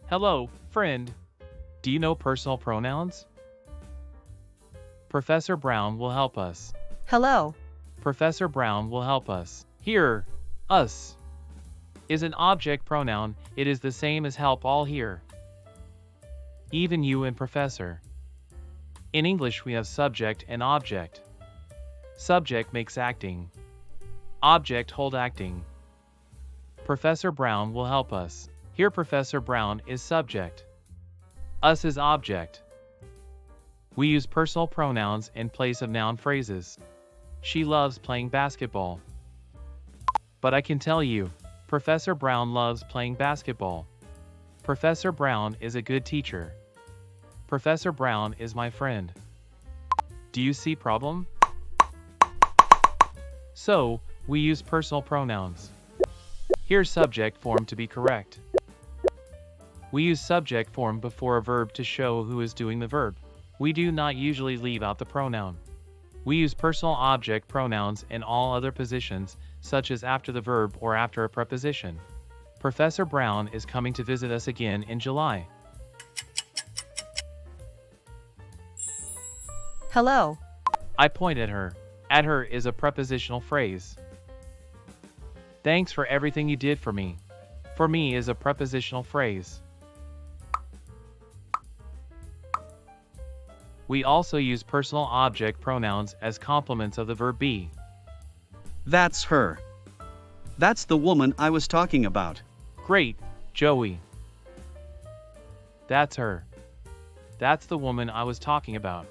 Hello, friend. Do you know personal pronouns? Professor Brown will help us. Hello. Professor Brown will help us. Here, us, is an object pronoun. It is the same as help all here. Even you and professor. In English we have subject and object. Subject makes acting. Object hold acting. Professor Brown will help us. Here Professor Brown is subject. Us is object. We use personal pronouns in place of noun phrases. She loves playing basketball. But I can tell you, Professor Brown loves playing basketball. Professor Brown is a good teacher. Professor Brown is my friend. Do you see problem? So, we use personal pronouns. Here's subject form to be correct. We use subject form before a verb to show who is doing the verb. We do not usually leave out the pronoun. We use personal object pronouns in all other positions, such as after the verb or after a preposition. Professor Brown is coming to visit us again in July. Hello. I point at her. At her is a prepositional phrase. Thanks for everything you did for me. For me is a prepositional phrase. We also use personal object pronouns as complements of the verb be. That's her. That's the woman I was talking about. Great, Joey. That's her. That's the woman I was talking about.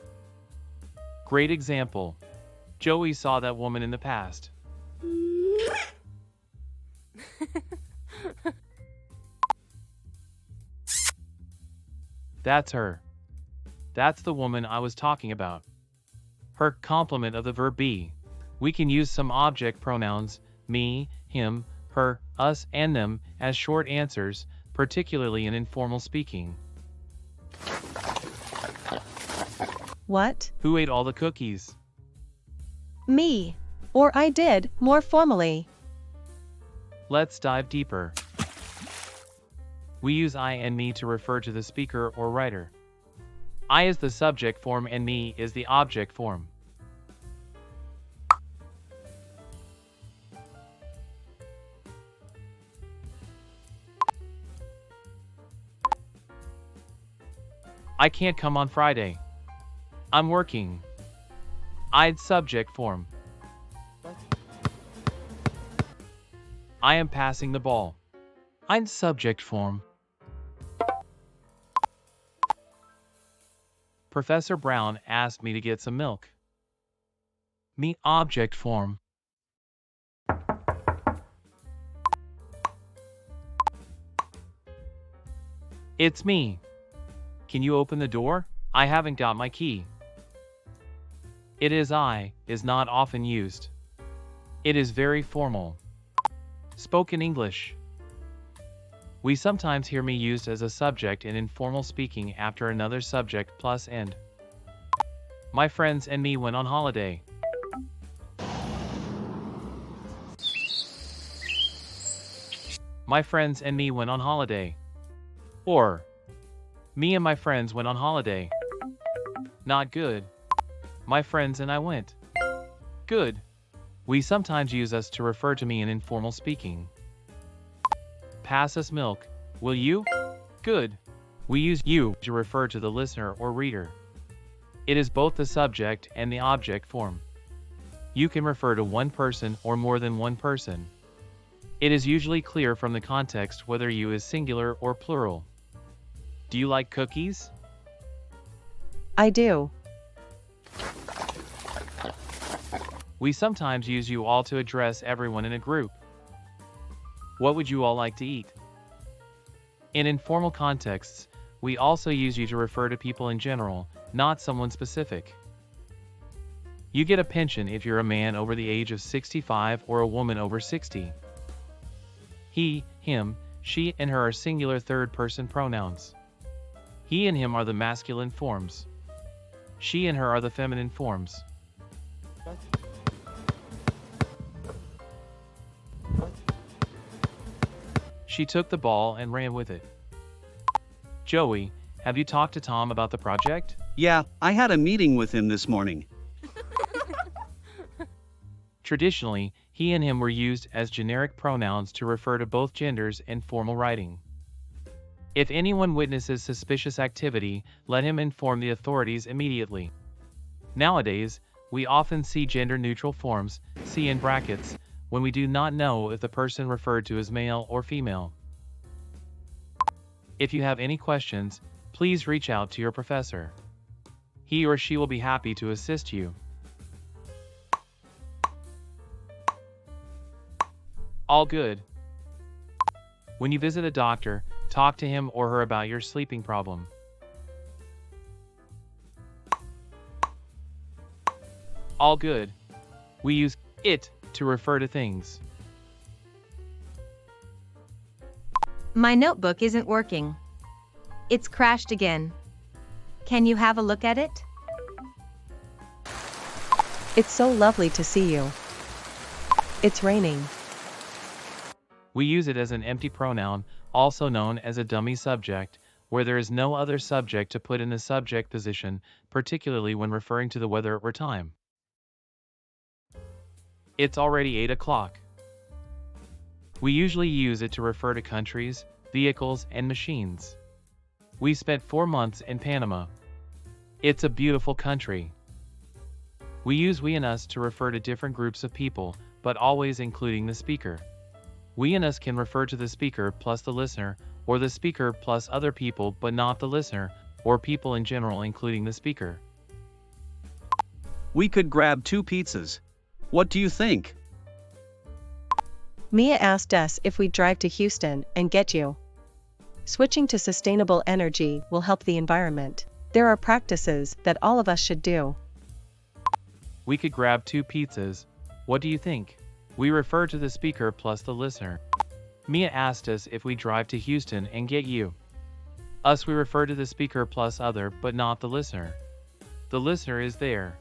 Great example. Joey saw that woman in the past. That's her. That's the woman I was talking about. Her complement of the verb be. We can use some object pronouns, me, him, her, us, and them, as short answers, particularly in informal speaking. What? Who ate all the cookies? Me. Or I did, more formally. Let's dive deeper. We use I and me to refer to the speaker or writer. I is the subject form and me is the object form. I can't come on Friday. I'm working. I'd subject form. I am passing the ball. I'm subject form. Professor Brown asked me to get some milk. Me object form. It's me. Can you open the door? I haven't got my key. It is I is not often used. It is very formal. Spoken English. We sometimes hear me used as a subject in informal speaking after another subject plus end. My friends and me went on holiday. My friends and me went on holiday. Or, me and my friends went on holiday. Not good. My friends and I went. Good. We sometimes use us to refer to me in informal speaking. Pass us milk, will you? Good. We use you to refer to the listener or reader. It is both the subject and the object form. You can refer to one person or more than one person. It is usually clear from the context whether you is singular or plural. Do you like cookies? I do. We sometimes use you all to address everyone in a group. What would you all like to eat? In informal contexts, we also use you to refer to people in general, not someone specific. You get a pension if you're a man over the age of 65 or a woman over 60. He, him, she, and her are singular third-person pronouns. He and him are the masculine forms. She and her are the feminine forms. She took the ball and ran with it. Joey, have you talked to Tom about the project? Yeah, I had a meeting with him this morning. Traditionally, he and him were used as generic pronouns to refer to both genders in formal writing. If anyone witnesses suspicious activity, let him inform the authorities immediately. Nowadays, we often see gender-neutral forms, see in brackets, when we do not know if the person referred to is male or female. If you have any questions, please reach out to your professor. He or she will be happy to assist you. All good. When you visit a doctor, talk to him or her about your sleeping problem. All good. We use it to refer to things. My notebook isn't working. It's crashed again. Can you have a look at it? It's so lovely to see you. It's raining. We use it as an empty pronoun, also known as a dummy subject, where there is no other subject to put in the subject position, particularly when referring to the weather or time. It's already 8 o'clock. We usually use it to refer to countries, vehicles, and machines. We spent 4 months in Panama. It's a beautiful country. We use we and us to refer to different groups of people, but always including the speaker. We and us can refer to the speaker plus the listener, or the speaker plus other people but not the listener, or people in general including the speaker. We could grab 2 pizzas. What do you think? Mia asked us if we'd drive to Houston and get you. Switching to sustainable energy will help the environment. There are practices that all of us should do. We could grab 2 pizzas. What do you think? We refer to the speaker plus the listener. Mia asked us if we drive to Houston and get you. Us we refer to the speaker plus other but not the listener. The listener is there.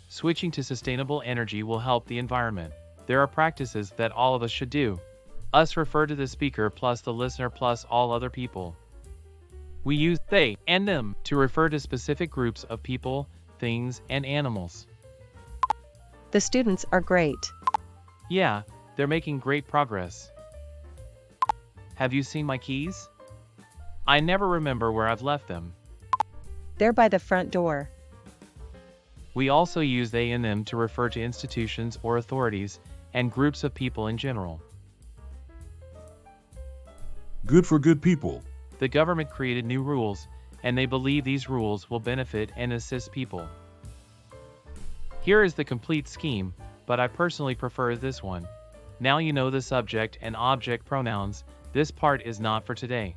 Switching to sustainable energy will help the environment. There are practices that all of us should do. Us refer to the speaker plus the listener plus all other people. We use they and them to refer to specific groups of people, things, and animals. The students are great. Yeah, they're making great progress. Have you seen my keys? I never remember where I've left them. They're by the front door. We also use they and them to refer to institutions or authorities and groups of people in general. Good for good people. The government created new rules, and they believe these rules will benefit and assist people. Here is the complete scheme, but I personally prefer this one. Now you know the subject and object pronouns. This part is not for today.